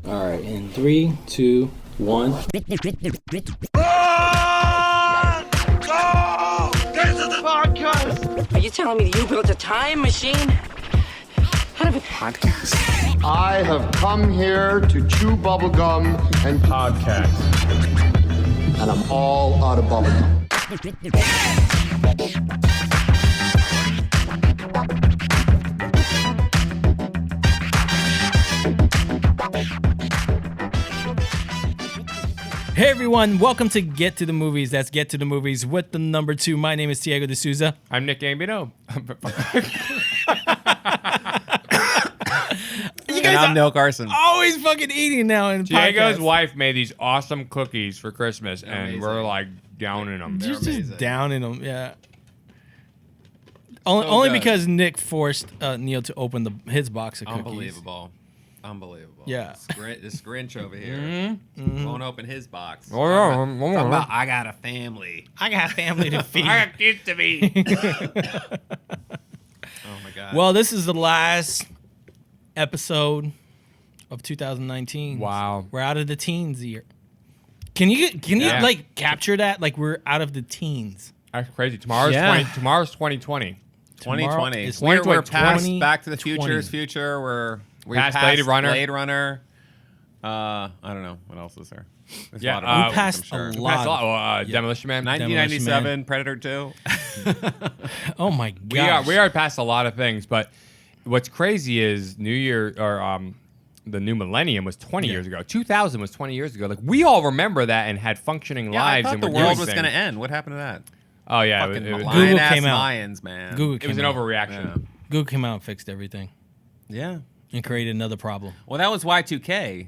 All right, in 3, 2, 1. Oh! This is the podcast! Are you telling me that you built a time machine out of a podcast? I have come here to chew bubblegum and podcast. And I'm all out of bubblegum. Hey everyone, welcome to Get to the Movies. That's Get to the Movies with the number 2. My name is Diego D'Souza. I'm Nick Gambino. You guys I'm Neil Carson. always fucking eating now in Diego's podcasts. wife made these awesome cookies for Christmas, and we're like downing them. You're amazing. just down in them, yeah. Only because Nick forced Neil to open his box of cookies. Unbelievable. Yeah. This Grinch over here won't open his box. Oh, yeah. Talking about, I got a family. I got family to feed. I got kids to be. Oh my God. Well, this is the last episode of 2019. Wow. We're out of the teens year. Can you Yeah. like capture that? Like we're out of the teens. That's crazy. Tomorrow's Yeah. 2020. 2020. is We're past 2020. Back to the Future's future. We're Past Blade Runner. Blade Runner. I don't know. What else is there? There's Yeah, a lot of movies, we passed I'm sure. a lot. That's a lot. Demolition Man. 1997, Predator 2. Oh my god. We are past a lot of things, but what's crazy is New Year or the new millennium was 20 years ago. 2000 was 20 years ago. Like we all remember that and had functioning Yeah, I lives. thought and the were world doing was going to things. end. What happened to that? Oh yeah, Fucking it was lying-ass came out. Mayans, man. Google it came was an out. overreaction. Google came out and fixed everything Yeah. and created another problem. Well, that was Y2K,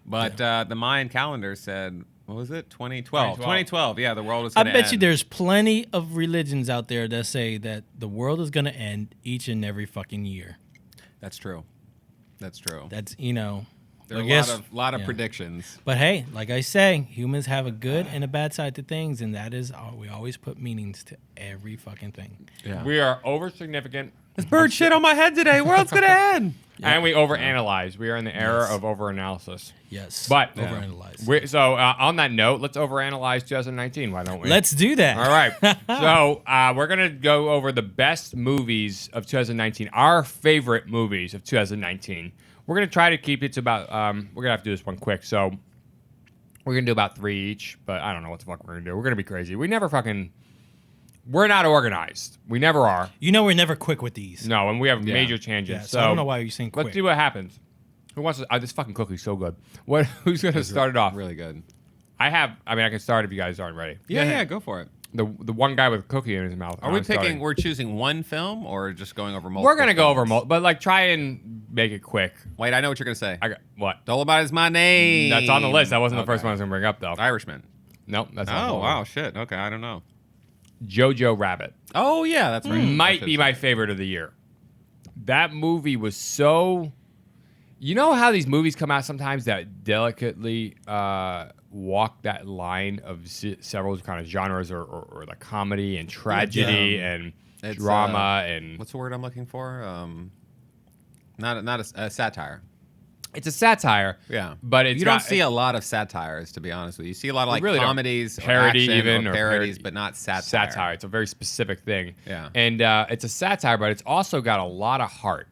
but the Mayan calendar said, what was it? 2012. 2012. Yeah, the world was I going to end. bet you there's plenty of religions out there that say that the world is going to end each and every fucking year. That's true. That's true. That's, There are I a guess- lot of yeah. predictions. But hey, like I say, humans have a good and a bad side to things, and that is we always put meanings to every fucking thing. Yeah. We are over significant. There's bird shit on my head today. World's going to end. And we overanalyze. We are in the era of overanalysis. Yes. But overanalyze. So on that note, let's overanalyze 2019. Why don't we? Let's do that. All right. So we're gonna go over the best movies of 2019. Our favorite movies of 2019. We're gonna try to keep it to about. We're gonna have to do this one quick. So we're gonna do about 3 each. But I don't know what the fuck we're gonna do. We're gonna be crazy. We're not organized. We never are. We're never quick with these. No, and we have major Yeah, tangents. so I don't know why you're saying quick. Let's see what happens. Who wants to? This fucking cookie's so good. Who's gonna start it off? Really good. I can start if you guys aren't ready. Yeah, go for it. The one guy with a cookie in his mouth. Are we I'm starting. picking, we're choosing one film or just going over multiple? We're gonna go over films? but like try and make it quick. Wait, I know what you're going to say. I got what? Dolomite is my name. That's on the list. That wasn't the first Okay. one I was gonna bring up though. Irishman. Nope, that's not the Oh, one. wow, shit. Okay, I don't know. Jojo Rabbit Oh, yeah, that's right. might be my favorite of the year. That movie was so. You know how these movies come out sometimes that delicately walk that line of several kind of genres or the comedy and tragedy and It's, drama and What's the word I'm looking for? Not a satire. it's a satire. Yeah, But it's you don't got- see a lot of satires, to be honest with you. You see a lot of like really don't. comedies, or Parody action, even, or or parodies, parody. but not satire. Satire. It's a very specific thing. Yeah. And it's a satire, but it's also got a lot of heart.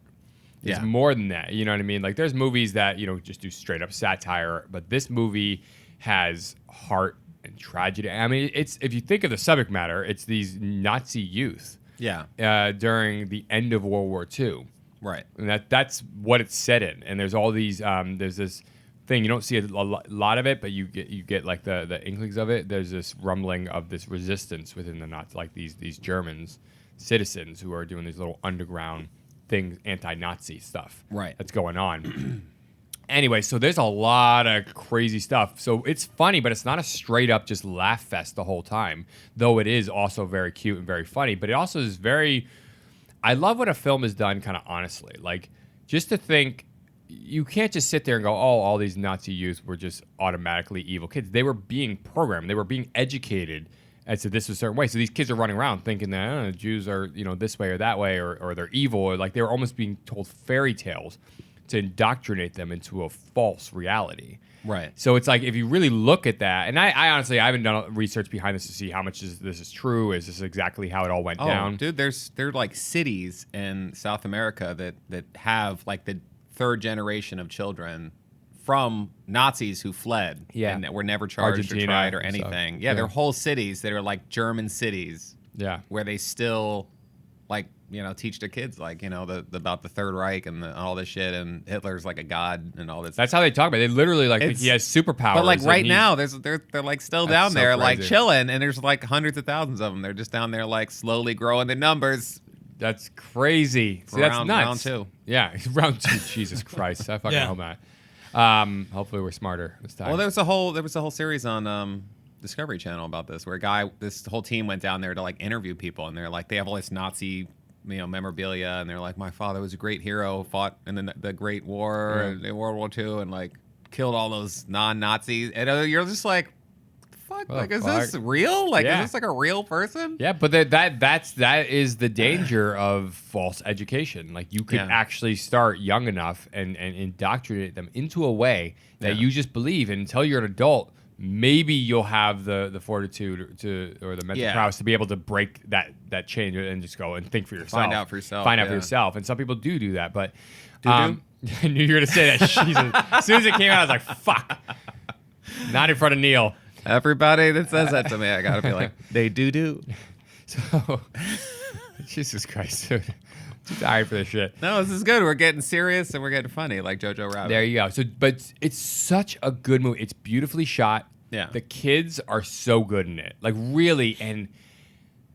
It's Yeah. more than that. You know what I mean? Like there's movies that, just do straight up satire, but this movie has heart and tragedy. I mean, it's if you think of the subject matter, it's these Nazi youth Yeah, during the end of World War II. right. And that's what it's set in. And there's all these there's this thing you don't see a lot of it, but you get like the inklings of it. There's this rumbling of this resistance within the Nazis, like these Germans citizens who are doing these little underground things, anti-Nazi stuff. Right. That's going on. Anyway, so there's a lot of crazy stuff. So it's funny, but it's not a straight up just laugh fest the whole time. Though it is also very cute and very funny, but it also is very. I love when a film is done kind of honestly. Like, just to think, you can't just sit there and go, oh, all these Nazi youth were just automatically evil kids. They were being programmed. They were being educated as to this a certain way. So these kids are running around thinking that Jews are, this way or that way, or they're evil, or like they were almost being told fairy tales to indoctrinate them into a false reality. Right. So it's like if you really look at that, and I honestly I haven't done research behind this to see how much this is true. Is this exactly how it all went down? Dude, there are like cities in South America that have like the third generation of children from Nazis who fled and were never charged Argentina or tried or and stuff. anything. Yeah, they're whole cities that are like German cities. Yeah. Where they still like, teach their kids like, about the Third Reich and all this shit, and Hitler's like a god and all this. That's how they talk about it. They literally like think he has superpowers. But like right and now, they're like still That's down so there like crazy. chilling, and there's like hundreds of thousands of them. They're just down there like slowly growing the numbers. That's crazy. See, that's nuts. Round two. Yeah, round 2. Jesus Christ, I fucking hope not. Hopefully we're smarter this time. Well, there was a whole series on Discovery Channel about this, where this whole team went down there to like interview people, and they're like, they have all this Nazi, memorabilia, and they're like, my father was a great hero, fought in the Great War, in World War II, and like killed all those non-Nazis, and you're just like, fuck, like, is this real? Like, is this like a real person? Yeah, but that is the danger of false education. Like, you can actually start young enough and indoctrinate them into a way that you just believe, and until you're an adult, maybe you'll have the fortitude or the mental prowess to be able to break that chain and just go and think for yourself. Find out for yourself. Find out for yourself. And some people do that, but I knew you were going to say that. Jesus. As soon as it came out, I was like, fuck. Not in front of Neil. Everybody that says that to me, I gotta be like, they do. So, Jesus Christ, dude. Too tired for this shit. No, this is good. We're getting serious and we're getting funny, like Jojo Rabbit. There you go. So, but it's such a good movie. It's beautifully shot. Yeah. The kids are so good in it. Like, really, and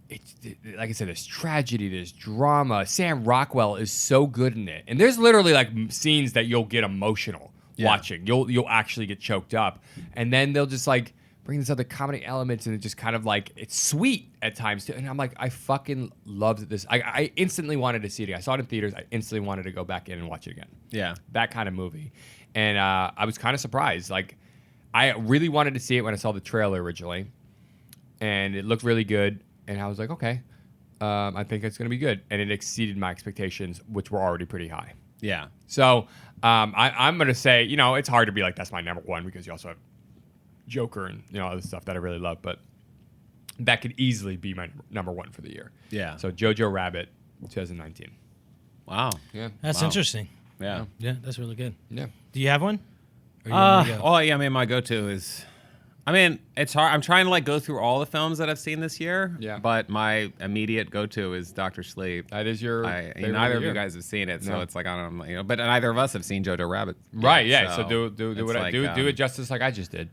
it's like I said, there's tragedy, there's drama. Sam Rockwell is so good in it. And there's literally like scenes that you'll get emotional watching. You'll actually get choked up. And then they'll just like bring this other comedy elements, and it just kind of like, it's sweet at times too. And I'm like, I fucking loved this. I instantly wanted to see it again. I saw it in theaters. I instantly wanted to go back in and watch it again. Yeah. That kind of movie. And I was kind of surprised. Like, I really wanted to see it when I saw the trailer originally, and it looked really good. And I was like, okay, I think it's going to be good. And it exceeded my expectations, which were already pretty high. Yeah. So I'm going to say, it's hard to be like, that's my number one, because you also have Joker and other stuff that I really love, but that could easily be my number one for the year. Yeah. So Jojo Rabbit, 2019. Wow. Yeah. That's interesting. Yeah. Yeah, that's really good. Yeah. Do you have one? Or you want me to go? Oh yeah, I mean, my go-to is, it's hard. I'm trying to like go through all the films that I've seen this year. Yeah. But my immediate go-to is Dr. Sleep. That is your favorite Neither of year. you guys have seen it, so No. it's like, I don't know, but neither of us have seen Jojo Rabbit. Right, yet, yeah. So do it's what like, do it justice like I just did.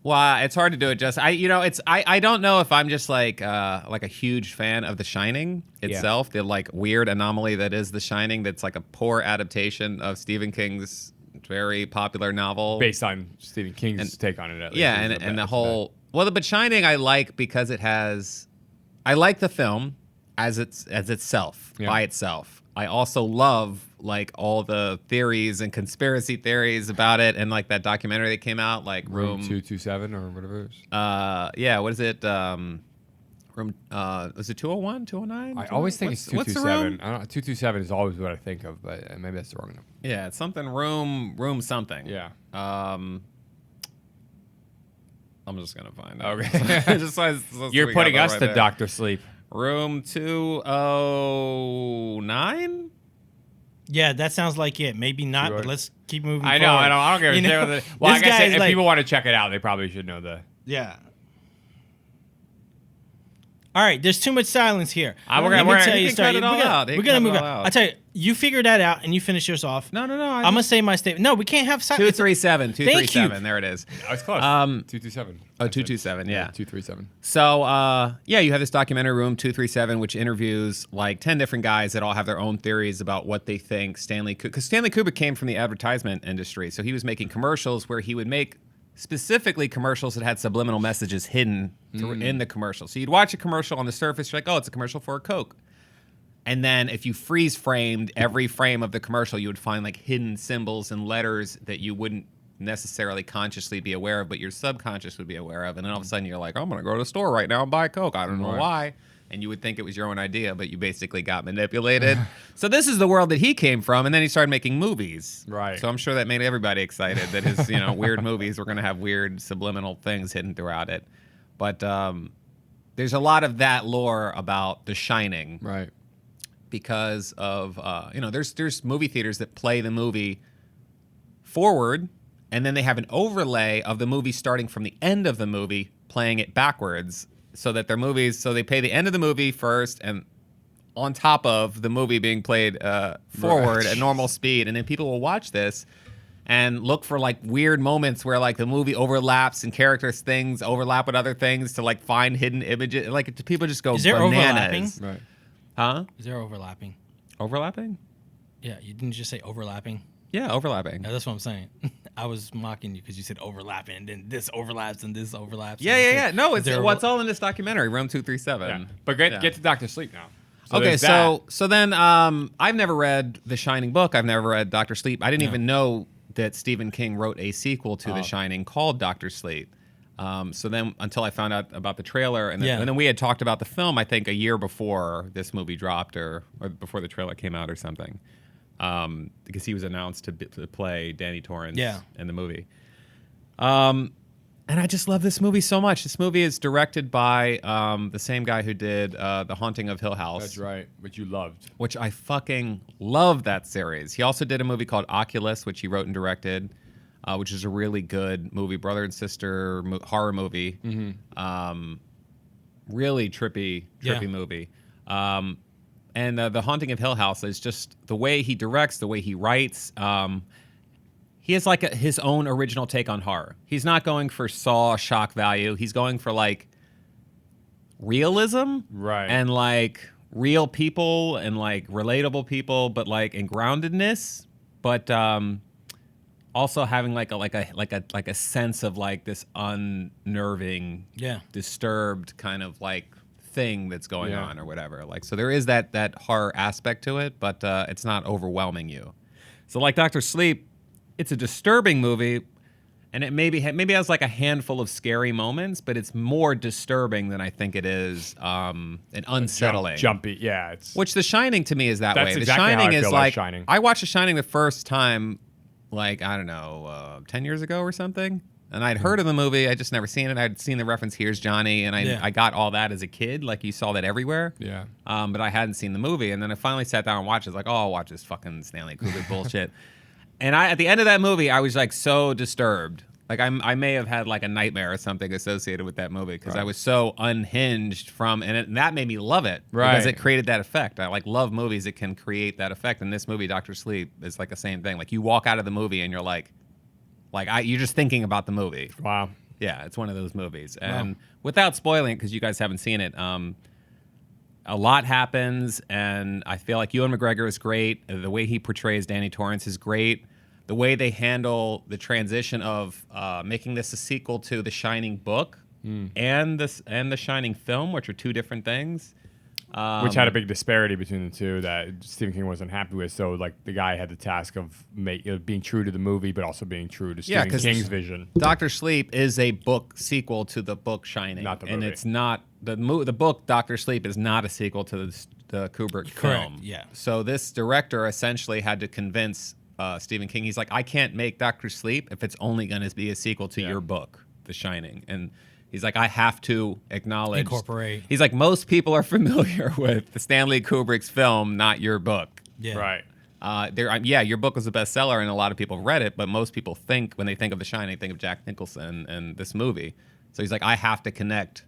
Well, it's hard to do it just. I don't know if I'm just like a huge fan of The Shining itself, the like weird anomaly that is The Shining. That's like a poor adaptation of Stephen King's very popular novel, Based on Stephen King's take on it. At least. yeah, and the whole but Shining I like because I like the film as itself by itself. I also love like all the theories and conspiracy theories about it, and like that documentary that came out, like Room 227 or whatever it is. yeah, what is it? Room was it 201, 209? I always think it's what's the 227. room? I don't know, 227 is always what I think of, but maybe that's the wrong number. Yeah, it's something room something. Yeah. I'm just gonna find out. Okay. Just so You're we got putting that us right to there. Dr. Sleep. Room 209. Yeah, that sounds like it. Maybe not, but let's keep moving I know, forward. I don't care. You know, Well, I this guess guy if is like- people want to check it out, they probably should know the. Yeah. All right, there's too much silence here. We're Let gonna- me tell you you, can start. cut it all out. You We're can gonna cut move it all on. out. I tell you, you figure that out and you finish yours off. No. I'm gonna say my statement. No, we can't have silence. 237. Thank you. 237. There it is. I was close. 227. Oh, 227. Yeah. 237. So, you have this documentary, Room 237, which interviews like 10 different guys that all have their own theories about what they think because Stanley Kubrick came from the advertisement industry. So he was making commercials where he would make specifically commercials that had subliminal messages hidden in the commercial. So you'd watch a commercial on the surface, you're like, oh, it's a commercial for a Coke. And then if you freeze framed every frame of the commercial, you would find like hidden symbols and letters that you wouldn't necessarily consciously be aware of, but your subconscious would be aware of. And then all of a sudden you're like, I'm going to go to the store right now and buy a Coke. I don't know why. and you would think it was your own idea, but you basically got manipulated. So this is the world that he came from, and then he started making movies. Right. So I'm sure that made everybody excited that his weird movies were going to have weird subliminal things hidden throughout it. But there's a lot of that lore about The Shining. Right. Because of there's movie theaters that play the movie forward, and then they have an overlay of the movie starting from the end of the movie, playing it backwards, so that their movies. So they play the end of the movie first, and on top of the movie being played forward at normal speed, and then people will watch this and look for like weird moments where like the movie overlaps and characters things overlap with other things to like find hidden images. Like people just go Is there bananas. overlapping? Right. Huh? Is there overlapping? Overlapping? Yeah, you didn't just say overlapping. Yeah, overlapping. No, that's what I'm saying. I was mocking you because you said overlapping, and then this overlaps and this overlaps. Yeah. No, Is it's there what's all in this documentary, Room 237. Yeah. But get to Dr. Sleep now. Okay, there's that. so then I've never read The Shining book. I've never read Dr. Sleep. I didn't even know that Stephen King wrote a sequel to The Shining called Dr. Sleep. So then until I found out about the trailer, and then we had talked about the film, I think a year before this movie dropped or before the trailer came out or something, because he was announced to play Danny Torrance in the movie. And I just love this movie so much. This movie is directed by the same guy who did The Haunting of Hill House. That's right, which you loved. Which I fucking love that series. He also did a movie called Oculus, which he wrote and directed. Which is a really good movie, brother and sister horror movie. Mm-hmm. Really trippy movie. And The Haunting of Hill House is just the way he directs, the way he writes. He has like his own original take on horror. He's not going for Saw shock value. He's going for like realism, right? And like real people and like relatable people, but like in groundedness, but also having like a sense of like this unnerving, disturbed kind of like thing that's going on or whatever. Like, so there is that horror aspect to it, but it's not overwhelming you. So like Dr. Sleep, it's a disturbing movie, and it maybe has like a handful of scary moments, but it's more disturbing than I think it is and unsettling. Jumpy, yeah. Which The Shining to me is that way. That's The exactly Shining how I is feel like Shining. I watched The Shining the first time, like I don't know, 10 years ago or something, and I'd heard of the movie. I just never seen it. I'd seen the reference "Here's Johnny," and I got all that as a kid. Like you saw that everywhere. Yeah. But I hadn't seen the movie, and then I finally sat down and watched it. Like, oh, I'll watch this fucking Stanley Kubrick bullshit. And at the end of that movie, I was like so disturbed. Like I may have had like a nightmare or something associated with that movie because I was so unhinged from, and that made me love it because it created that effect. I like love movies that can create that effect. And this movie, Dr. Sleep, is like the same thing. Like you walk out of the movie and you're like you're just thinking about the movie. Wow. Yeah, it's one of those movies. And without spoiling it, because you guys haven't seen it, a lot happens, and I feel like Ewan McGregor is great. The way he portrays Danny Torrance is great. The way they handle the transition of making this a sequel to The Shining book and the Shining film, which are two different things. Which had a big disparity between the two that Stephen King wasn't happy with. So, like, the guy had the task of being true to the movie, but also being true to Stephen King's vision. Dr. Sleep is a book sequel to the book Shining. Not the movie. And it's not, the book Dr. Sleep is not a sequel to the Kubrick film. Yeah. So this director essentially had to convince Stephen King, he's like, I can't make Dr. Sleep if it's only going to be a sequel to your book, The Shining. And he's like, I have to incorporate. He's like, most people are familiar with the Stanley Kubrick's film, not your book. Yeah. Right. Your book was a bestseller and a lot of people read it, but most people think, when they think of The Shining, think of Jack Nicholson and this movie. So he's like, I have to connect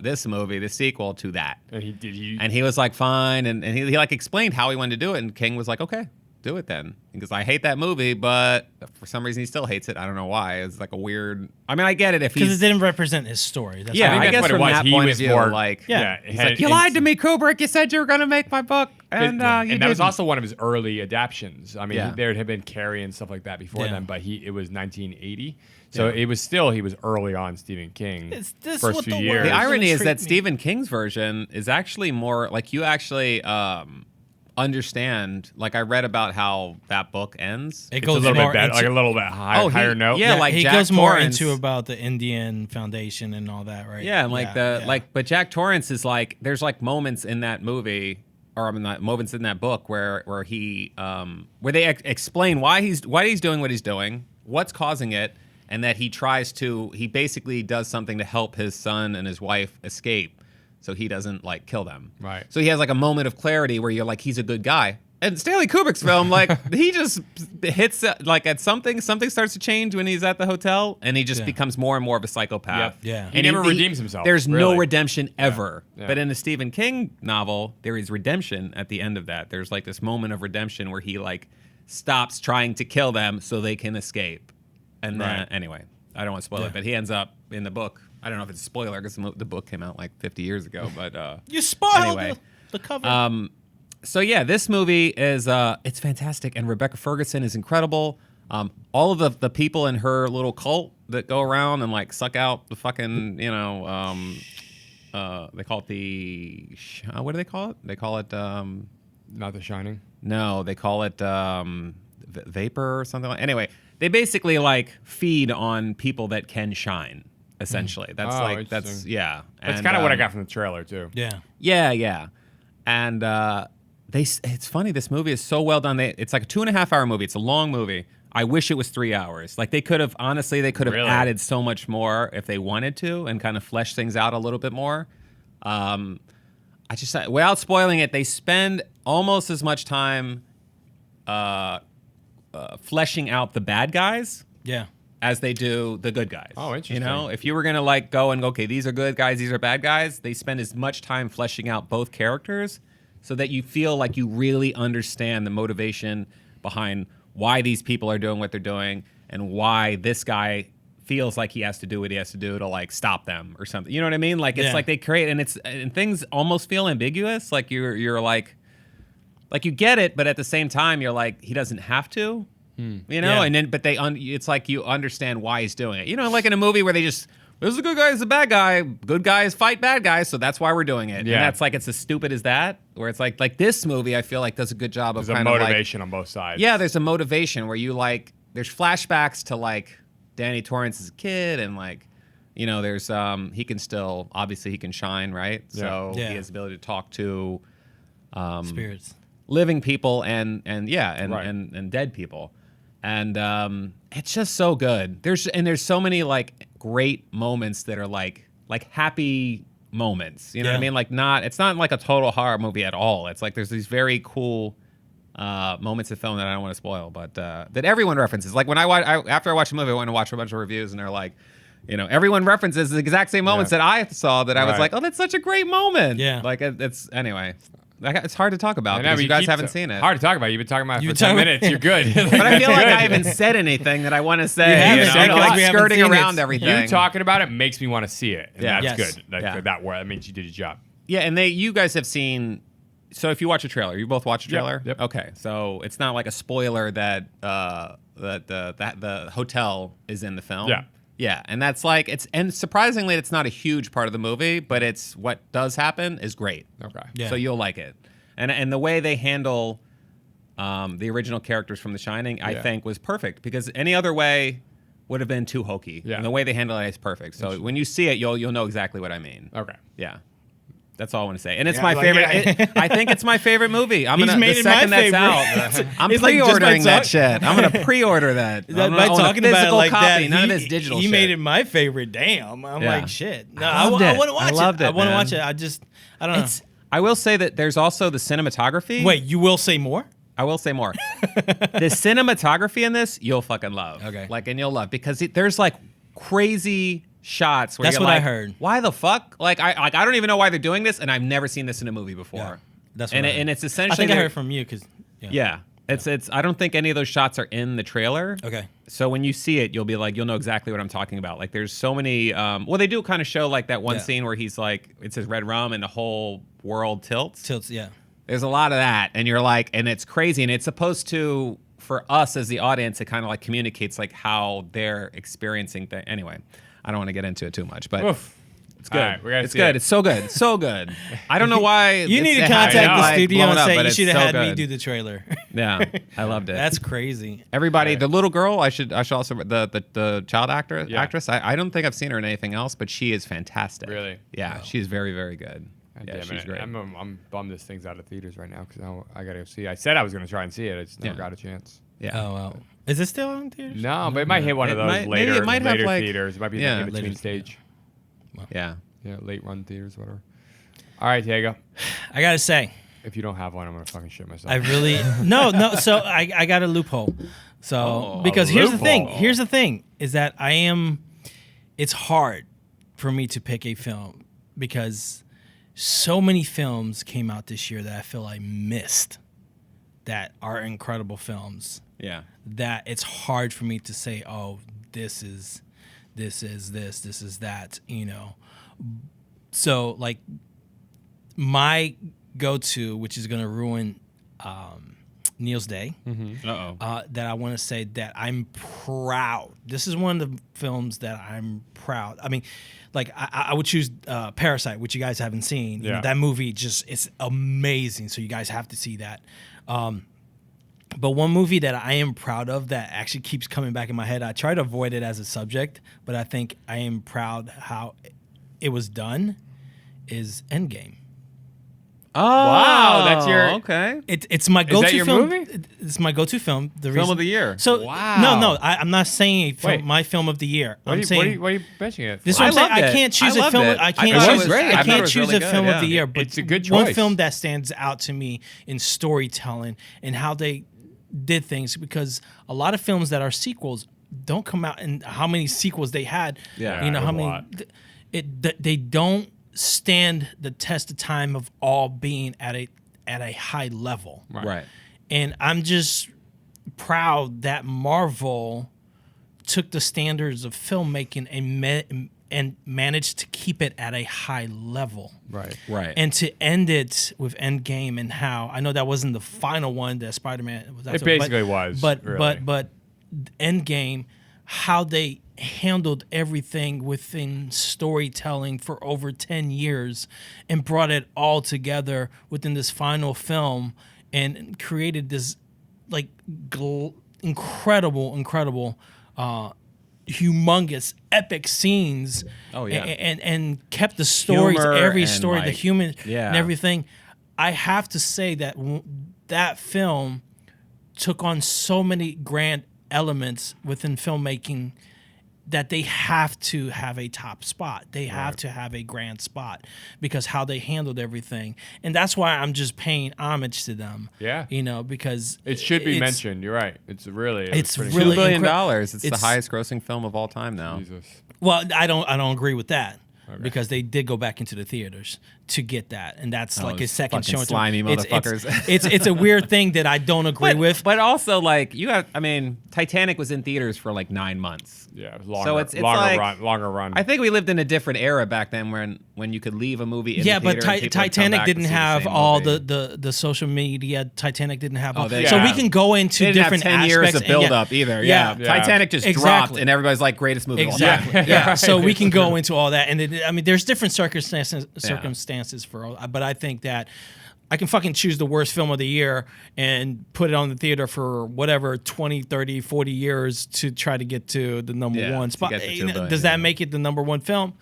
this movie, the sequel, to that. And he did. And he was like, fine. And he like explained how he wanted to do it. And King was like, okay, do it then. Because I hate that movie, but for some reason he still hates it. I don't know why. It's like a weird. I mean, I get it if he's. Because it didn't represent his story. That's yeah, I think I that's guess what it from was. that He point was of view, more like, he's like, you lied to me, Kubrick. You said you were going to make my book, and you and that was didn't." also one of his early adaptions. I mean, there had been Carrie and stuff like that before Yeah. then, but it was 1980, so it was still he was early on Stephen King. It's this first what few the years. The world irony is treat that me. Stephen King's version is actually more like you actually understand. Like I read about how that book ends. It It's a goes little more bit better, into, like a little bit higher note. Yeah, like he Jack goes more Torrance. into about the Indian Foundation and all that, right? Yeah, and like but Jack Torrance is like, there's like moments in that movie, or I mean, not moments in that book where he where they explain why he's doing what he's doing, what's causing it, and that he basically does something to help his son and his wife escape, so he doesn't like kill them. Right. So he has like a moment of clarity where you're like, he's a good guy. And Stanley Kubrick's film, like he just hits like at something starts to change when he's at the hotel, and he just becomes more and more of a psychopath. Yep. Yeah. He And never redeems himself. There's no really. redemption ever. Yeah. But in the Stephen King novel, there is redemption at the end of that. There's like this moment of redemption where he like stops trying to kill them so they can escape. And then anyway, I don't want to spoil it, but he ends up in the book. I don't know if it's a spoiler because the book came out like 50 years ago, but You spoiled anyway. the cover. So yeah, this movie is it's fantastic, and Rebecca Ferguson is incredible. All of the people in her little cult that go around and like suck out the fucking they call it what do they call it? They call it Not The Shining. no, they call it vapor or something like. Anyway, they basically like feed on people that can shine. Essentially, that's Oh, like that's interesting. yeah. That's And, kind of what I got from the trailer too. yeah. Yeah. And it's funny. This movie is so well done. It's like a 2.5 hour movie. It's a long movie. I wish it was 3 hours. Like they could have Really? added so much more if they wanted to and kind of flesh things out a little bit more. I just without spoiling it, they spend almost as much time fleshing out the bad guys Yeah. as they do the good guys. Oh, interesting. You know, if you were gonna like go and go, okay, these are good guys, these are bad guys, they spend as much time fleshing out both characters so that you feel like you really understand the motivation behind why these people are doing what they're doing and why this guy feels like he has to do what he has to do to like stop them or something. You know what I mean? Like it's like they create and things almost feel ambiguous. Like you're like you get it, but at the same time you're like he doesn't have to. You know, Yeah. and then but it's like you understand why he's doing it. You know, like in a movie where they just there's a good guy, there's a bad guy. Good guys fight bad guys, so that's why we're doing it. Yeah. And that's like it's as stupid as that. Where it's like this movie, I feel like does a good job of There's a kind of like motivation on both sides. yeah, there's a motivation where you like there's flashbacks to like Danny Torrance as a kid and like you know there's he can still obviously he can shine, right? So Yeah. he has the ability to talk to Spirits. living people and Right. dead people. And it's just so good. There's so many like great moments that are like happy moments. You know what I Yeah. mean? Like it's not like a total horror movie at all. It's like there's these very cool moments of film that I don't want to spoil, but that everyone references. Like when after I watched the movie, I went to watch a bunch of reviews, and they're like, you know, everyone references the exact same moments that I saw that I was Right. like, oh, that's such a great moment. Yeah. Like it's anyway. It's hard to talk about I know, because but you guys keep haven't t- seen it. Hard to talk about. You've been talking about it You've for been 10 talking- minutes. You're good. But I feel like I haven't said anything that I want to say. haven't. You know? I feel like we haven't skirting seen it. around everything. You talking about it makes me want to see it. And Yeah. that's Yes. good. That, Yeah. that means you did your job. Yeah, and you guys have seen. So if you watch a trailer, you both watch a trailer. Yep. Okay, so it's not like a spoiler that the hotel is in the film. Yeah. Yeah, and that's like and surprisingly, it's not a huge part of the movie, but it's what does happen is great. Okay. Yeah. So you'll like it, and the way they handle the original characters from The Shining, I Yeah. think, was perfect because any other way would have been too hokey. Yeah. And the way they handle it is perfect. So when you see it, you'll know exactly what I mean. Okay. Yeah. That's all I want to say. And it's Yeah, my like, favorite. yeah. I think it's my favorite movie. I'm He's gonna made the it my second that's favorite. out. I'm It's like just by pre-ordering that talk- shit. I'm gonna pre-order that. I'm By gonna own a talking about it physical like copy, that, none of he- this digital he shit. made it my favorite. Damn, I'm Yeah. like shit. No, I loved I it. want to watch I loved it. I it, want to man. watch it. I don't know. I will say that there's also the cinematography. Wait, you will say more? I will say more. The cinematography in this, you'll fucking love. Okay. And you'll love because there's like crazy shots where That's you're what I like, heard. why the fuck? I don't even know why they're doing this, and I've never seen this in a movie before. Yeah, that's what and I heard. and it's essentially I think I they're- heard from you because Yeah. It's I don't think any of those shots are in the trailer. Okay. So when you see it, you'll know exactly what I'm talking about. Like there's so many well they do kind of show like that one Yeah. scene where he's like it says red rum and the whole world tilts. tilts. Yeah, There's a lot of that and you're like and it's crazy and it's supposed to for us as the audience it kind of like communicates like how they're experiencing things. Anyway, I don't want to get into it too much, but Oof. It's good. All right, we gotta it's see good. it. It's so good. It's so good. I don't know why. You need to it hasn't, contact the like, studio blown and up, say but you it's should have so had me good. do the trailer. Yeah, I loved it. That's crazy. Everybody, the little girl. I should also the child Yeah. actress. I don't think I've seen her in anything else, but she is fantastic. Really? Yeah, she's very very good. God Yeah, damn she's it. great. I'm bummed this thing's out of theaters right now because I gotta go see it. I said I was gonna try and see it. I just never Yeah. got a chance. Yeah. Oh well. Is it still on theaters? No, but it might hit one of It those might- maybe later, it might have, later like- theaters. It might be yeah. the in-between Later- stage. Yeah. Yeah, late run theaters, whatever. All right, Diego. I gotta say, If you don't have one, I'm gonna fucking shit myself. I really no. So I got a loophole. So because here's the thing. loophole. Here's the thing is that it's hard for me to pick a film because so many films came out this year that I feel I missed that are incredible films Yeah. that it's hard for me to say, oh, this is that, you know. So like my go-to, which is gonna ruin Neil's day, Uh-oh. that I want to say that I'm proud. This is one of the films that I'm proud. I mean, like I would choose Parasite, which you guys haven't seen. You know, Yeah. that movie it's amazing. So you guys have to see that. But one movie that I am proud of that actually keeps coming back in my head. I try to avoid it as a subject, but I think I am proud how it was done. Is Endgame. Oh, Wow, that's your- okay. It's my go-to that your film. movie? It's my go-to film. The Film reason, of the year. So Wow. I'm not saying Wait. my film of the year. What I'm are saying you benching it for? this. Is what I'm saying. loved I it. can't choose I a loved film. it. I I can't thought it choose. was great. I I thought it can't was choose really a good, film of yeah. the year. But It's a good one choice. film that stands out to me in storytelling and how they did things, because a lot of films that are sequels don't come out, and how many sequels they had. Yeah, you know a how many. lot. They don't stand the test of time of all being at a high level. Right. And I'm just proud that Marvel took the standards of filmmaking and managed to keep it at a high level. Right. Right. And to end it with Endgame, and how I know that wasn't the final one that Spider-Man was. It basically was, But really. but Endgame, how they handled everything within storytelling for over 10 years and brought it all together within this final film and created this like incredible humongous epic scenes. Oh, yeah. and kept the stories, Humor every and, story, the like, human yeah. and everything. I have to say that that film took on so many grand elements within filmmaking that they have to have a top spot. They have to have a grand spot because how they handled everything. And that's why I'm just paying homage to them. Yeah. You know, because It should be it's- mentioned. You're right. It's really. It's pretty really $2 billion. incre- It's the it's- highest grossing film of all time now. Jesus. Well, I don't agree with that. Because they did go back into the theaters to get that, and that's like his those second fucking showing. slimy It's- motherfuckers. It's a weird thing that I don't agree with. But also, like, Titanic was in theaters for like 9 months. Yeah, it was longer. So it's longer run. I think we lived in a different era back then when you could leave a movie in Yeah, the but theater and people would come Titanic back to didn't see the have same all movie. the social media. Titanic didn't have all. they- So yeah. we can go into They didn't different have 10 years aspects of and build up either. Yeah. Yeah. Titanic just dropped Exactly. and everybody's like greatest movie of all time. Exactly. Yeah. So we can go into all that, and there's different circumstances for all. But I think that I can fucking choose the worst film of the year and put it on the theater for whatever 20, 30, 40 years to try to get to the number Yeah, one to spot. get to $2 billion, Does that yeah. make it the number one film?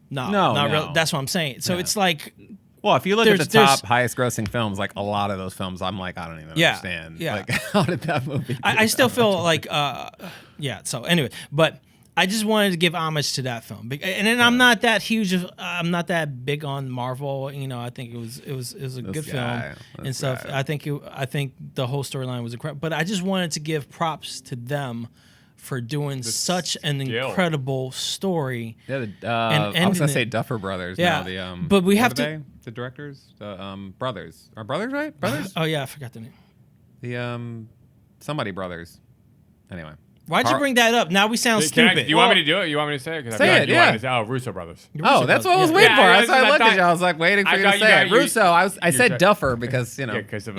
No, No, not no. really. That's what I'm saying. So it's like. Well, if you look at the There's- top highest grossing films, like a lot of those films, I'm like, I don't even Yeah, understand. yeah. Like, how did that movie? I still feel like, yeah. So anyway, but I just wanted to give homage to that film, and then I'm not that huge. I'm not that big on Marvel. You know, I think it was a good guy, film this and stuff. guy. I think the whole storyline was incredible. But I just wanted to give props to them for doing such an skill. incredible story. Yeah, And I was gonna ending say it- Duffer Brothers. Yeah, now, but we what have are to- they? The directors, the brothers. Are brothers right? Brothers? Oh yeah, I forgot the name. The somebody brothers. Anyway, Why'd you bring that up? Now we sound stupid. Do you want me to do it? You want me to say it? Say it, yeah. Oh, Russo brothers. Oh, that's what I was waiting for. That's why I looked at you. I was like waiting for you to say it. Russo. I said Duffer because because of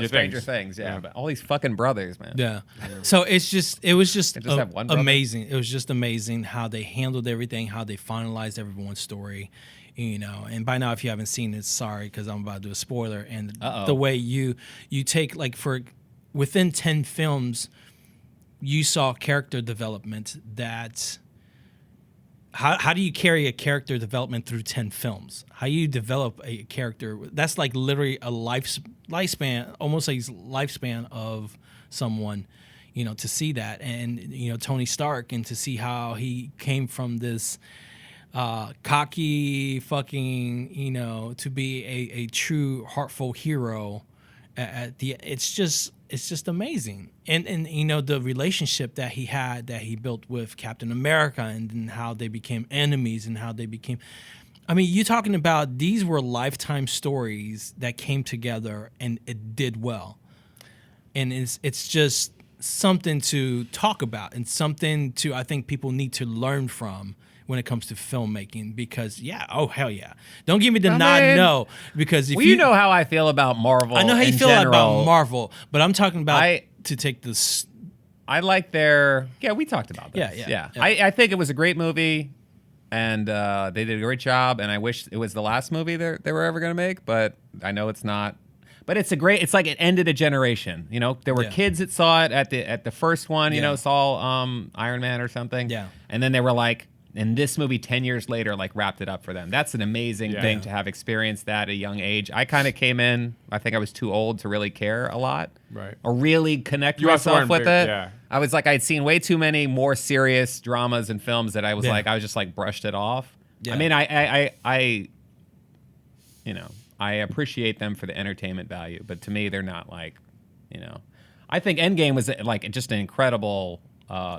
Stranger Things. Yeah, but all these fucking brothers, man. Yeah. So it was just have one brother? amazing. It was just amazing how they handled everything, how they finalized everyone's story. And by now, if you haven't seen it, sorry, because I'm about to do a spoiler. And the way you take, like, within 10 films, you saw character development that how do you carry a character development through 10 films? How you develop a character that's like literally a lifespan, almost a lifespan of someone, to see that. And Tony Stark, and to see how he came from this cocky fucking to be a true heartfelt hero it's just amazing. And the relationship that he built with Captain America, and then how they became enemies, and how they became, I mean, you're talking about, these were lifetime stories that came together and it did well. And it's just something to talk about, and something I think people need to learn from when it comes to filmmaking, because hell yeah. Don't give me the nod no, because if you know how I feel about Marvel. I know how you feel about Marvel, but I'm talking about to take this. I like we talked about this. Yeah. I think it was a great movie, and they did a great job, and I wish it was the last movie they were ever going to make, but I know it's not. But it's like it ended a generation. There were kids that saw it at the first one, saw Iron Man or something. Yeah. And then they were like, and this movie 10 years later wrapped it up for them. That's an amazing thing to have experienced that at a young age. I kind of came in, I think I was too old to really care a lot. Right. Or really connect myself with it. Yeah. I was like, I'd seen way too many more serious dramas and films that I was just like brushed it off. Yeah. I mean, I appreciate them for the entertainment value, but to me, they're not like, I think Endgame was like just an incredible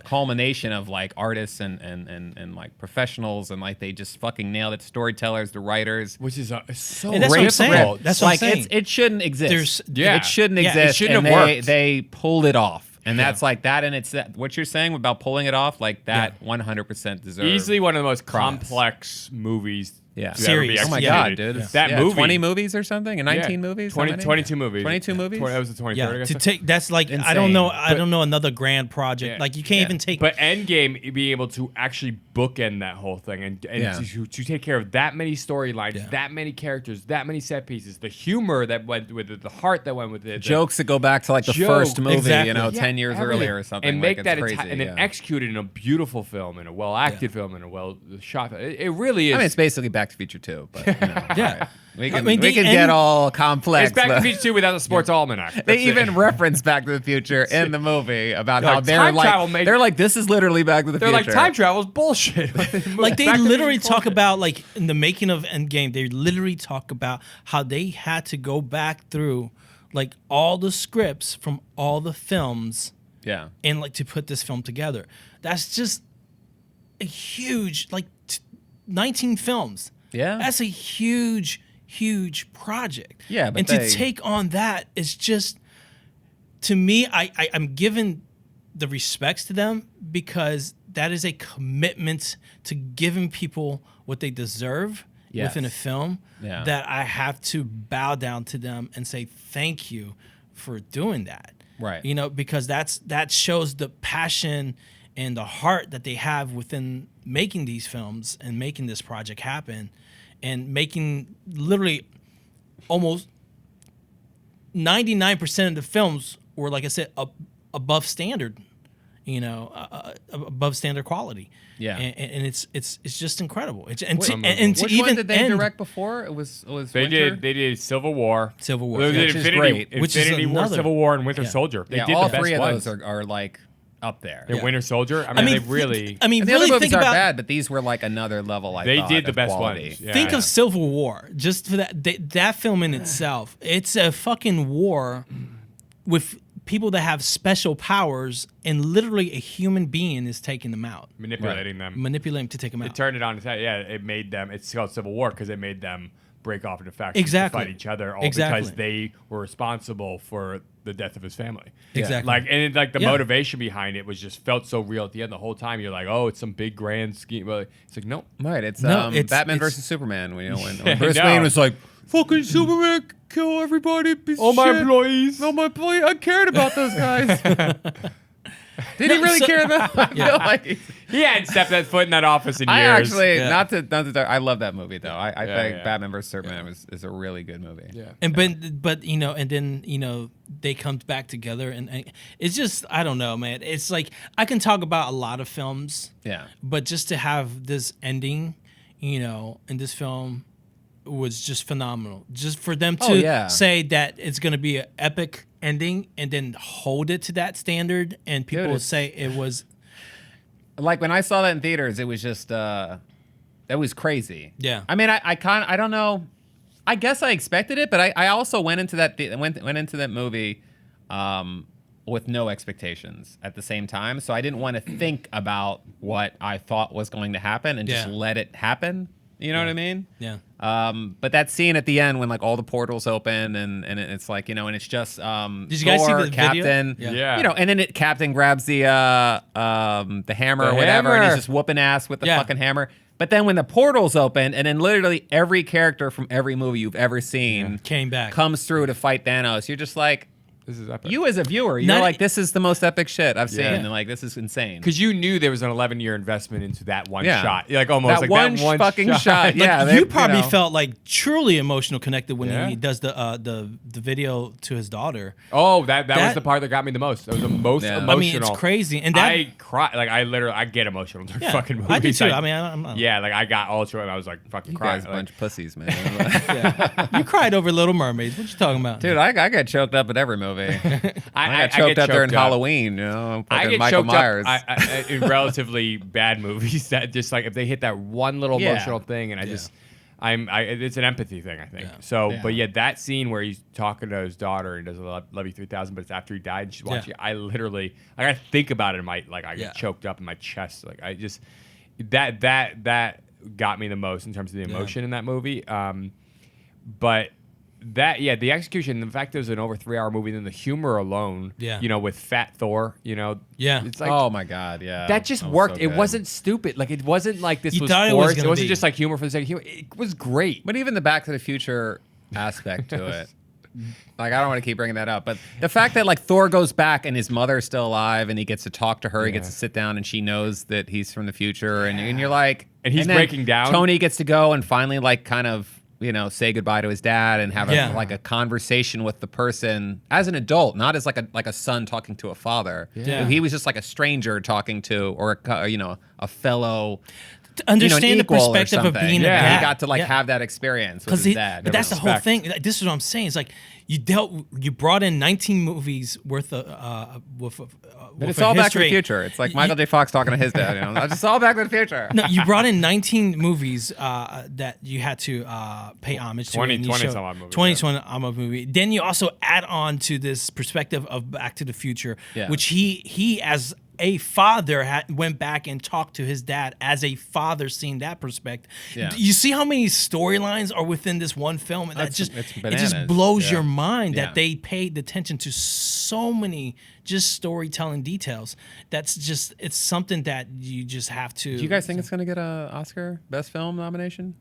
culmination of like artists and like professionals, and like they just fucking nailed it. Storytellers, the writers, which is so and that's what I'm saying. That's what I'm saying. It shouldn't exist. It shouldn't exist. It shouldn't have worked. They pulled it off, and that's like that. And it's what you're saying about pulling it off, like that. 100% deserves. Easily one of the most complex movies. Yeah. Series. Oh my God, dude. That movie. 20 movies or something? And 19 movies? 22 movies. 22 movies? That was the 23rd, I guess. To take, that's like, Insane. I don't know another grand project. Like, you can't even take. But Endgame, being able to actually bookend that whole thing and to take care of that many storylines, that many characters, that many set pieces, the humor that went with it, the heart that went with it. Jokes that go back to like the first movie, exactly. 10 years earlier or something. And make like, that crazy, and then execute it in a beautiful film, in a well-acted film, in a well-shot. It really is. I mean, it's basically Back to the Future 2, but Yeah. we can get all complex. It's Back to the Future 2 without a sports almanac. They even reference Back to the Future in the movie about how they're like, this is literally Back to the Future. They're like, time travel is bullshit. Like, they literally talk about, like, in the making of Endgame, they literally talk about how they had to go back through, like, all the scripts from all the films, and like to put this film together. That's just a huge, like, 19 films. Yeah, that's a huge project. Yeah, but to take on that is just, to me, I'm giving the respects to them, because that is a commitment to giving people what they deserve within a film. That I have to bow down to them and say thank you for doing that. Right. Because that shows the passion and the heart that they have within making these films and making this project happen, and making literally almost 99% of the films were, like I said, above standard, above standard quality. Yeah, and it's just incredible. Which one did they direct before? It was they did Civil War. They did Infinity War, Civil War, and Winter Soldier. They did all the best three of ones. those are like up there. The Winter Soldier. I mean, they really. I mean, and the really other movies think aren't about, bad, but these were like another level. They did the best quality. ones. Yeah, think of Civil War, just for that film in itself. It's a fucking war with people that have special powers, and literally a human being is taking them out, manipulating them to take them out. It turned it on its head. Yeah, it made them. It's called Civil War because it made them break off into factions Exactly. to fight each other, all Exactly. because they were responsible for the death of his family. Exactly. Like, and it, like the Yeah. motivation behind it was just felt so real at the end. The whole time you're like, oh, it's some big grand scheme. But it's like, no. Right. It's No, it's- Batman it's- versus Superman. You know, when Yeah, Bruce no. Wayne was like, "Fucking Superman, kill everybody, piece All of my shit. employees. All my employees. I cared about those guys." Did he really so- care though? I feel like He hadn't stepped that foot in that office in I years. actually Yeah. not to I love that movie though. I Yeah, think yeah. Batman vs Superman is a really good movie. Yeah. And but you know, and then you know they come back together, and it's just I don't know, man. It's like I can talk about a lot of films, Yeah. but just to have this ending, you know, in this film was just phenomenal. Just for them to Oh, yeah. say that it's going to be an epic ending and then hold it to that standard, and people it's- say it was Like when I saw that in theaters, it was just it was crazy. Yeah. I mean, I don't know. I guess I expected it, but I also went into that went into that movie with no expectations at the same time. So I didn't want to think about what I thought was going to happen and just Yeah. let it happen. You know what I mean? yeah. But that scene at the end when like all the portals open and it's like, you know, and it's just Did you guys see Thor, the video? Captain, Yeah. you know, and then Captain grabs the hammer The or whatever, and he's hammer. just whooping ass with the Yeah. fucking hammer. But then when the portals open, and then literally every character from every movie you've ever seen Came back. comes through to fight Thanos, you're just like, This is epic. you as a viewer, you're Not- like, this is the most epic shit I've seen, Yeah. and like, this is insane. Because you knew there was an 11-year investment into that one Yeah. shot. You're like almost That like one that one fucking shot, But yeah. you probably felt like truly emotional connected when Yeah. he does the video to his daughter. Oh, that was That- the part that got me the most. That was the most Yeah. emotional. I mean, it's crazy, and that I cry. Like I literally, I get emotional during yeah, fucking movies. I do too. Like, I mean, I'm yeah, like I got ultra, and I was like fucking You crying. guys a Like, bunch of pussies, man. you cried over Little Mermaids. What you talking about, Dude, I got choked up at every movie. I got I choked get up during choked up. Halloween, you know, I fucking get Michael choked Myers. up in relatively bad movies that just like if they hit that one little Yeah. emotional thing, and I just. It's an empathy thing, I think. So, Yeah. but yeah, that scene where he's talking to his daughter and does Love You 3000, but it's after he died and she's watching it, I literally, like, I think about it and I get choked up in my chest. Like, I just, that got me the most in terms of the emotion in that movie. But the execution, the fact that it was an over 3-hour movie, then the humor alone, you know, with Fat Thor, you know, it's like, oh my god, yeah, that just was worked. so It good. wasn't stupid. Like, it wasn't like this You was thought it was forced. It gonna wasn't be. just like humor for the sake of humor. It was great. But even the Back to the Future aspect to it, like I don't want to keep bringing that up, but the fact that like Thor goes back and his mother's still alive and he gets to talk to her, he gets to sit down and she knows that he's from the future, and you're like, And he's then breaking down. Tony gets to go and finally like kind of, you know, say goodbye to his dad and have like a conversation with the person as an adult, not as like a son talking to a father. Yeah. He was just like a stranger talking to, or you know, a fellow. to understand the equal or perspective of something. being a Yeah. dad. He got to like Yeah. have that experience with Because his dad. but that's the whole respect. thing. Like, this is what I'm saying. It's like you brought in 19 movies worth of But it's all Back to the Future. It's like Michael J. Fox talking to his dad. You know, it's just all Back to the Future. No, you brought in 19 movies that you had to pay homage to. 20 and you showed- some odd movies, 20 yeah. some odd movie. Then you also add on to this perspective of Back to the Future, Yeah. which he as a father went back and talked to his dad as a father, seeing that perspective. Yeah. You see how many storylines are within this one film, and that It's just it bananas. just blows Yeah. your mind Yeah. that they paid attention to so many just storytelling details. That's just it's something that you just have to. Do you guys think it's going to get a Oscar Best Film nomination?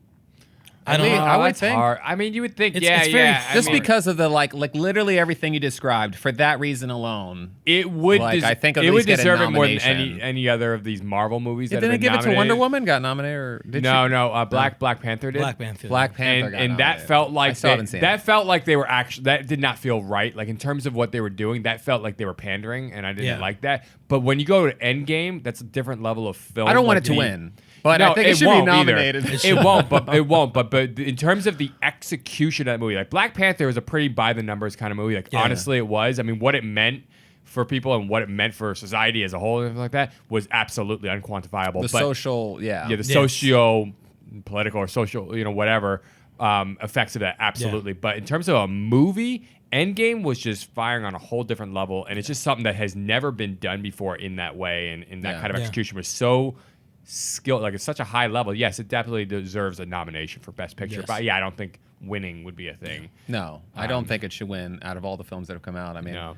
I don't I mean, know. I would it's think. hard. I mean, you would think, It's very- I Just mean, because of the like literally everything you described, for that reason alone. it would. like, I think at it least would get a deserve it more than nomination. any other of these Marvel movies. That Didn't have they been give it to Wonder nominated. Woman? Got nominated? Or did No, she? no. Black Panther did. Black Panther. Black Panther got and that nominated. felt I like still haven't seen that it. felt like they were actually that did not feel right. Like in terms of what they were doing, that felt like they were pandering, and I didn't Yeah. like that. But when you go to Endgame, that's a different level of film. I don't want like it to the- win, but No, I think it should be won't either. nominated. It won't, but it won't. But in terms of the execution of that movie, like Black Panther was a pretty by the numbers kind of movie. Like honestly, it was. I mean, what it meant for people and what it meant for society as a whole and everything like that was absolutely unquantifiable. The but, social, yeah. the socio-political or social, you know, whatever effects of that, absolutely. But in terms of a movie, Endgame was just firing on a whole different level, and it's just something that has never been done before in that way, and in that Yeah. kind of Yeah. execution was so skill, like it's such a high level. Yes, it definitely deserves a nomination for Best Picture. Yes. But yeah, I don't think winning would be a thing. No, I don't think it should win out of all the films that have come out. I mean, No.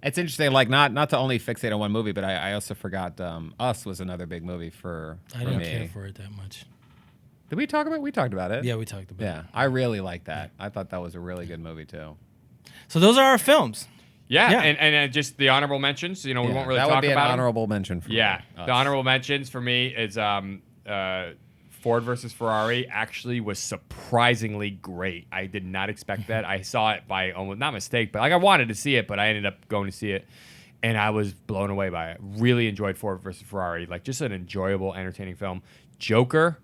it's interesting. Like not to only fixate on one movie, but I also forgot Us was another big movie for I didn't me. care for it that much. Did we talk about? We talked about it. Yeah, we talked about it. Yeah, I really liked that. I thought that was a really good movie too. So those are our films. Yeah, Yeah. and just the honorable mentions. You know, we Yeah, won't really that talk would be about an 'em. honorable mention for Yeah, me. the honorable mentions for me is Ford versus Ferrari actually was surprisingly great. I did not expect that. I saw it by almost not mistake, but like I wanted to see it, but I ended up going to see it, and I was blown away by it. Really enjoyed Ford versus Ferrari, like just an enjoyable, entertaining film. Joker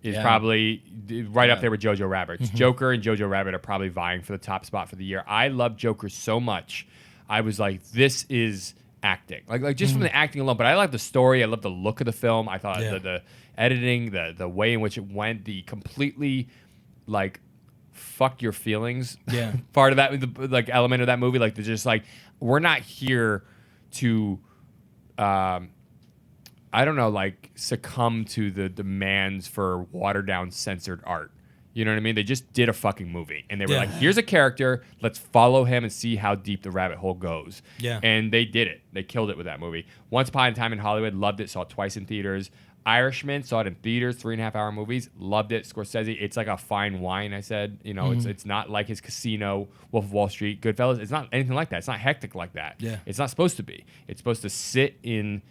is Yeah. probably right up there with Jojo Rabbit. Joker and Jojo Rabbit are probably vying for the top spot for the year. I love Joker so much. I was like, this is acting. Like just from the acting alone, but I love the story. I love the look of the film. I thought Yeah. the editing, the way in which it went, the completely like fuck your feelings Yeah. part of that, the, like element of that movie. Like they're just like, we're not here to I don't know, like succumb to the demands for watered down censored art. You know what I mean? They just did a fucking movie, and they were Yeah. like, "Here's a character. Let's follow him and see how deep the rabbit hole goes." Yeah. And they did it. They killed it with that movie. Once Upon a Time in Hollywood, loved it. Saw it twice in theaters. Irishman, saw it in theaters. 3.5-hour movies, loved it. Scorsese, it's like a fine wine. I said, you know, it's not like his Casino, Wolf of Wall Street, Goodfellas. It's not anything like that. It's not hectic like that. Yeah. It's not supposed to be. It's supposed to sit in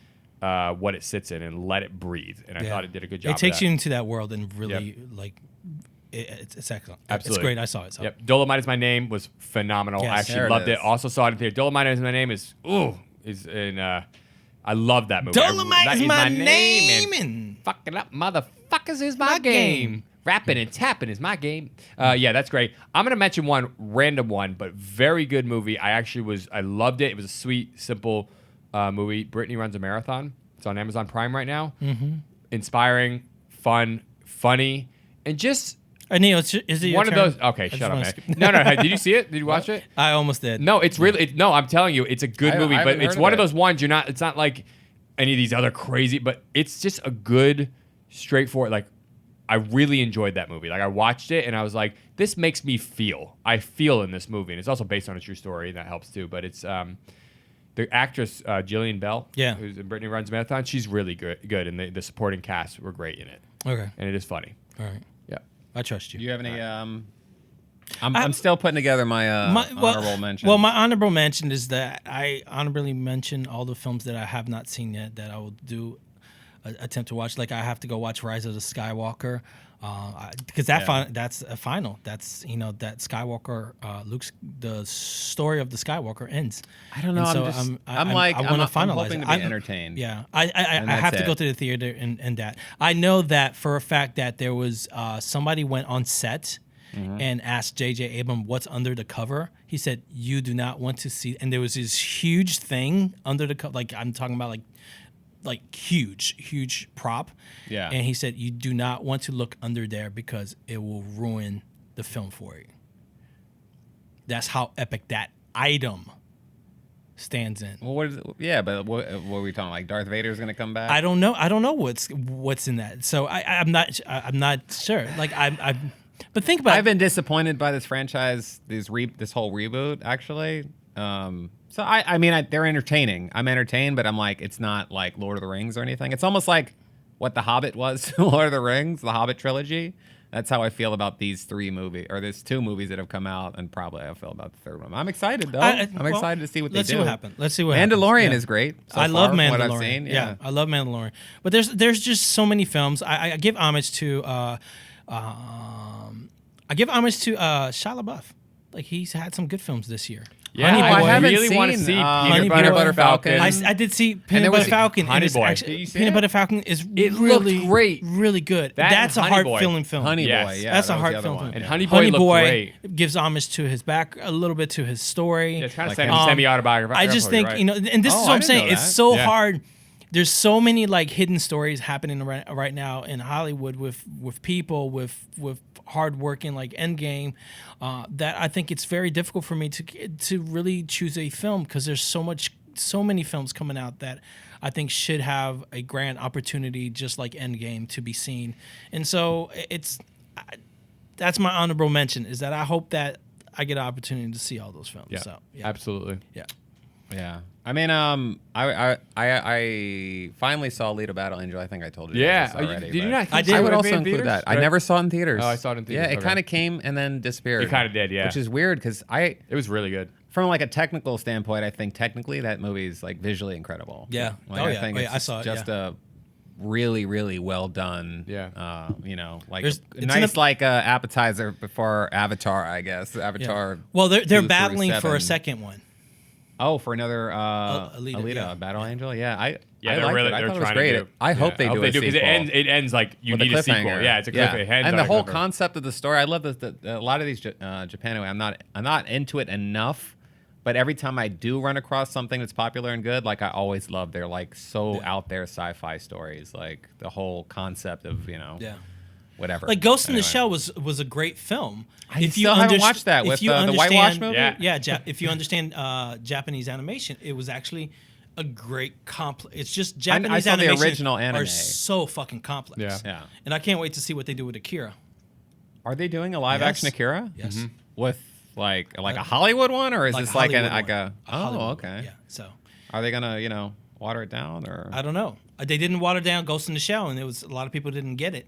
what it sits in and let it breathe. And I Yeah. thought it did a good job. It takes of you that. into that world and really like it's excellent. Absolutely. It's great. I saw it. So. Yep. Dolomite Is My Name was phenomenal. Yes. I actually There it loved it. is. Also saw it in theater. Dolomite Is My Name is in I love that movie. Dolomite That is my name, and and fucking up motherfuckers is my my game. game. Rapping and tapping is my game. Yeah, that's great. I'm gonna mention one random one, but very good movie. I loved it. It was a sweet, simple movie. Brittany Runs a Marathon. It's on Amazon Prime right now. Mm-hmm. Inspiring, fun, funny, and just Neil, is it your one of turn? those. Okay, I just shut up, wanna man. skip- No, hey, did you see it? Did you watch it? I almost did. No, it's really no. I'm telling you, it's a good I movie, but haven't it's heard of one of it. those ones you're not. It's not like any of these other crazy, but it's just a good, straightforward. Like I really enjoyed that movie. Like I watched it and I was like, this makes me feel. I feel in this movie, and it's also based on a true story, and that helps too. But it's the actress Jillian Bell, Yeah. who's in Brittany Runs a Marathon. She's really good, and the supporting cast were great in it, Okay. and it is funny. All right. Yeah. I trust you. Do you have any? I'm still putting together my, honorable mention. Well, my honorable mention is that I honorably mention all the films that I have not seen yet that I will do attempt to watch. Like I have to go watch Rise of the Skywalker because that's a final. That's that Skywalker the story of the Skywalker ends. I don't know. And I'm so just. I'm like. I want to I'm finalize hoping it. to be entertained. Yeah, I And have that's to go it. to the theater and that. I know that for a fact that there was somebody went on set and asked J.J. Abrams what's under the cover. He said, "You do not want to see," and there was this huge thing under the cover. Like I'm talking about like huge prop. Yeah. And he said, "You do not want to look under there because it will ruin the film for you." That's how epic that item stands in. Well, what is it? Yeah, but what are we talking? Like Darth Vader's gonna come back? I don't know. I don't know what's in that. So I'm not sure. Like I'm. But think about I've been disappointed by this franchise, this whole reboot, actually. So I mean, they're entertaining. I'm entertained, but I'm like, it's not like Lord of the Rings or anything. It's almost like what The Hobbit was to Lord of the Rings, the Hobbit trilogy. That's how I feel about these two movies that have come out, and probably I feel about the third one. I'm excited though. I'm excited to see what they do. Let's see what happens. Let's see what Mandalorian happens. Yeah. is great. So I love far, from Mandalorian. What I've seen. Yeah. I love Mandalorian. But there's just so many films. I give homage to Shia LaBeouf. Like he's had some good films this year. Yeah, Honey I Boy. haven't really want to seen, see Honey Peanut Boy. Butter Falcon. I did see there Peanut Butter was Falcon. Honey and it's Boy. actually- Did you see Peanut it? Butter Falcon is It really looked great. really good. That That's a and Honey Boy. heart-filling film. Honey Yes. Boy. Yeah, That's a that was the heart other film. one. And Yeah. Honey Boy Honey looked Boy great. gives homage to his back, a little bit to his story. Yeah, it's kind of Like semi-autobiographical. I just think right? and this Oh, is what I I'm didn't saying. know It's that. so Yeah. hard. There's so many like hidden stories happening right now in Hollywood with people with hardworking like Endgame that I think it's very difficult for me to really choose a film because there's so many films coming out that I think should have a grand opportunity, just like Endgame, to be seen. And so that's my honorable mention, is that I hope that I get an opportunity to see all those films. Yeah, So, absolutely. Yeah. Yeah. I mean, I finally saw Alita Battle Angel. I think I told you Yeah. this already. Did you but not? I did. I would see it also in include theaters? that. I Right? never saw it in theaters. Oh, I saw it in theaters. Yeah, it Okay. kind of came and then disappeared. It kinda did, yeah. Which is weird because It was really good. from like a technical standpoint, I think technically that movie is like visually incredible. Yeah. Like, Oh, I yeah. think Oh, it's yeah. I saw it, just a really, really well done. Yeah. Like There's- a it's nice an- like appetizer before Avatar, I guess. Avatar. Well, they're 2 through battling for 7. a second one. Oh, for another Alita, yeah. Battle Yeah. Angel. Yeah, I Yeah, liked it. I they're thought it was trying great. to do. I hope they I do they a sequel. because it ends like you with need a a sequel. cliffhanger. Yeah, it's a cliffhanger. It ends And on the a whole cliffhanger. concept of the story, I love a lot of these Japan. I'm not into it enough, but every time I do run across something that's popular and good, like I always love their like so out there sci-fi stories, like the whole concept of whatever. Like Ghost in the Anyway. Shell was a great film. I still haven't watched that if with you the whitewash understand- movie? Yeah. if you understand Japanese animation, it was actually a great complex. It's just I Japanese saw the animation original anime. are so fucking complex. Yeah. Yeah. And I can't wait to see what they do with Akira. Are they doing a live action Yes. Akira? Yes. With like a Hollywood one, or is Like this a like Hollywood one. a A Hollywood one, okay. Yeah. So Are they gonna water it down or? I don't know. They didn't water down Ghost in the Shell, and it was a lot of people didn't get it.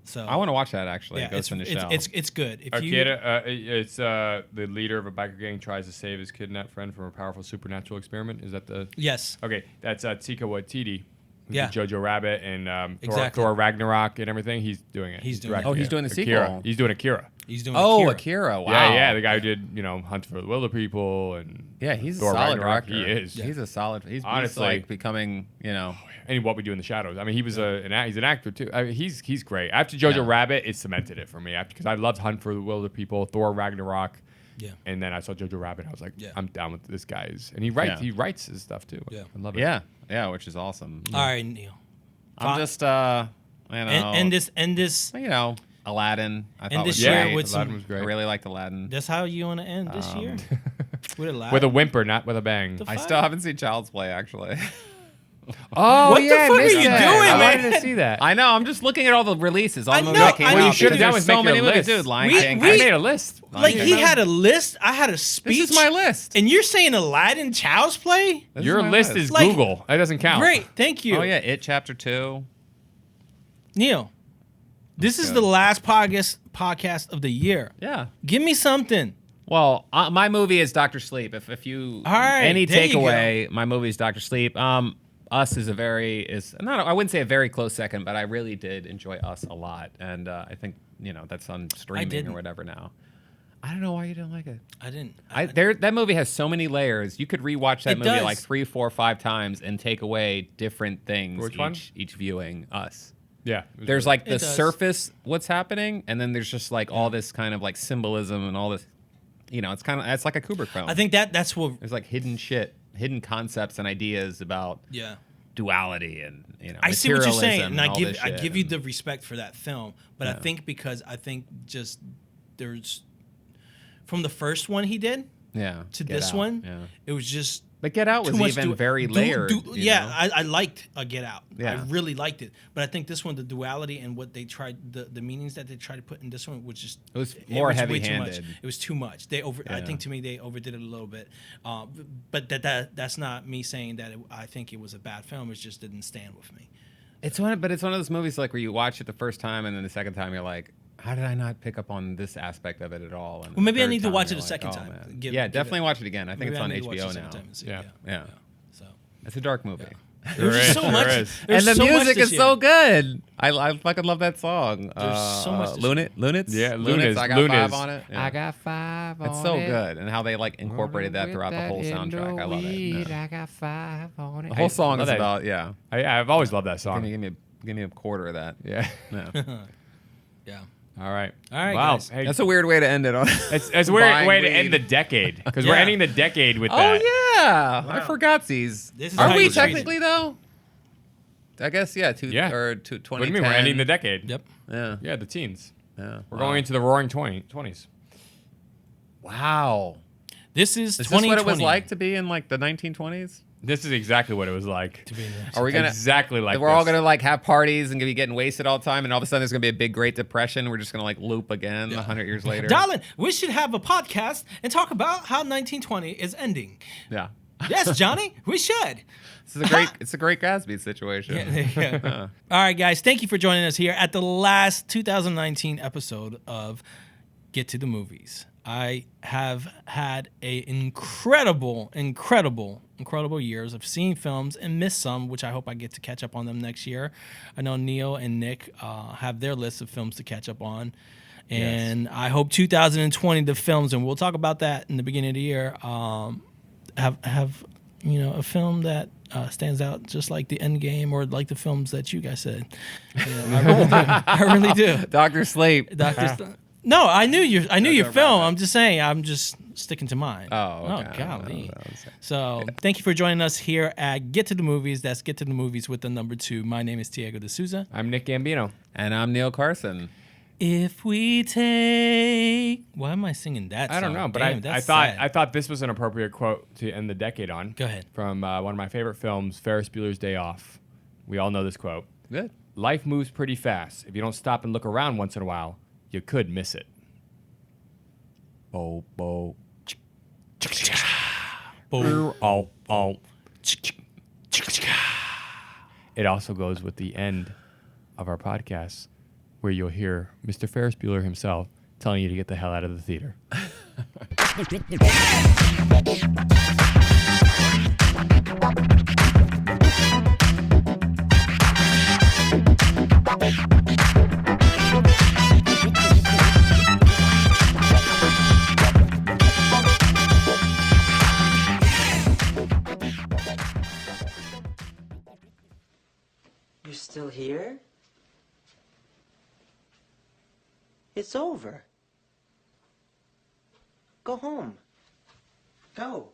So I want to watch that actually. yeah, Ghost in the Shell. it's good. If you Akira, it's the leader of a biker gang tries to save his kidnapped friend from a powerful supernatural experiment. Is that the? yes. Okay, that's Taika Waititi. Who Yeah. did Jojo Rabbit and Exactly. Thor Ragnarok and everything. He's doing it. He's doing directing it. Oh, he's doing the Akira. sequel. He's doing Akira. He's doing Oh, Akira. Akira! Wow. Yeah, the guy who did Hunt for the Wilder People and Yeah, he's Thor a solid Ragnarok. director. He is. He's a solid. He's Honestly. like becoming. And What We Do in the Shadows. I mean, he was he's an actor too. I mean, he's great. After Jojo Rabbit, it cemented it for me. Because I loved Hunt for the Wilder People, Thor Ragnarok. Yeah. And then I saw Jojo Rabbit. I was like, Yeah. I'm down with this guy's. And he writes. Yeah. He writes his stuff too. Yeah. I love it. Yeah, which is awesome. All right, Neil. I'm just End this. Aladdin. I And thought this was year great. with Aladdin was I great. really liked Aladdin. That's how you want to end this year? With a laugh? With a whimper, not with a bang. The I fuck? still haven't seen Child's Play actually. Oh, What the fuck are you doing, I man? wanted to see that. I know. I'm just looking at all the releases. All I the movies know, that came I out. know. You should have done There's was so make many a movies, list. dude. Lion We- King. I made a list. Like Lion he King. had a list. I had a speech. This is my list. And you're saying Aladdin Child's Play? This Your my list is Like- Google. That doesn't count. Great. Thank you. Oh yeah, It Chapter 2. Neil, this is good. the last podcast of the year. Yeah. Give me something. Well, my movie is Doctor Sleep. If you All right, any there you takeaway, my movie is Doctor Sleep. Us is I wouldn't say a very close second, but I really did enjoy Us a lot, and I think that's on streaming didn't. or whatever now. I don't know why you didn't like it. I didn't. That movie has so many layers. You could rewatch that It movie does. like 3, 4, 5 times and take away different things Which one? each viewing. Us. Yeah. it was There's really- like the It does. surface what's happening, and then there's just like all this kind of like symbolism and all this. It's like a Kubrick film. I think that's what. There's like hidden concepts and ideas about Yeah. duality and I see what you're saying, materialism and all this I shit give you and- the respect for that film. But I think because just there's from the first one he did yeah to Get this Out, one, yeah. it was just But Get Out too was much even very layered. you yeah, know? I liked Get Out. Yeah. I really liked it. But I think this one, the duality and what they tried, the meanings that they tried to put in this one was just It was more way too heavy-handed. much. It was too much. I Yeah. think to me they overdid it a little bit. But that's not me saying that I think it was a bad film. It just didn't stand with me. It's one of those movies like where you watch it the first time and then the second time you're like, how did I not pick up on this aspect of it at all? And Well, maybe the I third need to time, watch you're it a second like, time. man. Give Definitely it- watch it again. I think Maybe it's on need to watch it a HBO second now. time and see. Yeah. Yeah. So It's a dark movie. there's just so much. is. There's And the so much music this is so year. good. I fucking love that song. There's so much this Lunets? Yeah, Lunets. I got Lunas. 5 on it. Yeah. I got 5 on It's so it. good, and how they like incorporated that throughout the whole soundtrack. I love it. Yeah. I got 5 on it. The whole song love is that. about yeah. I've always loved that song. Give me a quarter of that. Yeah. Yeah. Yeah. All right. All right, Wow. guys. Hey, That's a weird way to end it on. it's a weird buying way to weed. end the decade because we're Yeah. ending the decade with that. Oh yeah, I forgot these. This is Are how we you treat it. technically though? I guess yeah. Yeah. Or What do 2010. you mean we're ending the decade? Yep. Yeah. Yeah, the teens. Yeah. We're going into the roaring 20s. Wow. This is Is this 2020. what it was like to be in like the 1920s? This is exactly what it was like. Are we gonna exactly like? We're all this. gonna like have parties and be getting wasted all the time, and all of a sudden there's gonna be a big Great Depression. We're just gonna like loop again 100 years later. Darling, we should have a podcast and talk about how 1920 is ending. Yeah. Yes, Johnny, we should. It's a great Gatsby situation. Yeah. All right, guys, thank you for joining us here at the last 2019 episode of Get to the Movies. I have had a incredible years of seeing films and missed some, which I hope I get to catch up on them next year. I know Neil and Nick have their list of films to catch up on. And I hope 2020, the films, and we'll talk about that in the beginning of the year, have a film that stands out just like the End Game or like the films that you guys said. I really do. Dr. Sleep. No, I knew your film. I'm just saying. I'm just sticking to mine. Oh, okay. Golly. So thank you for joining us here at Get to the Movies. That's Get to the Movies with the number 2. My name is Diego D'Souza. I'm Nick Gambino. And I'm Neil Carson. If we take, why am I singing that song? I don't know, but Damn, I thought this was an appropriate quote to end the decade on. Go ahead. From one of my favorite films, Ferris Bueller's Day Off. We all know this quote. Good. Life moves pretty fast. If you don't stop and look around once in a while, you could miss it. Bo bo. It also goes with the end of our podcast, where you'll hear Mr. Ferris Bueller himself telling you to get the hell out of the theater. You're still here? It's over. Go home. Go.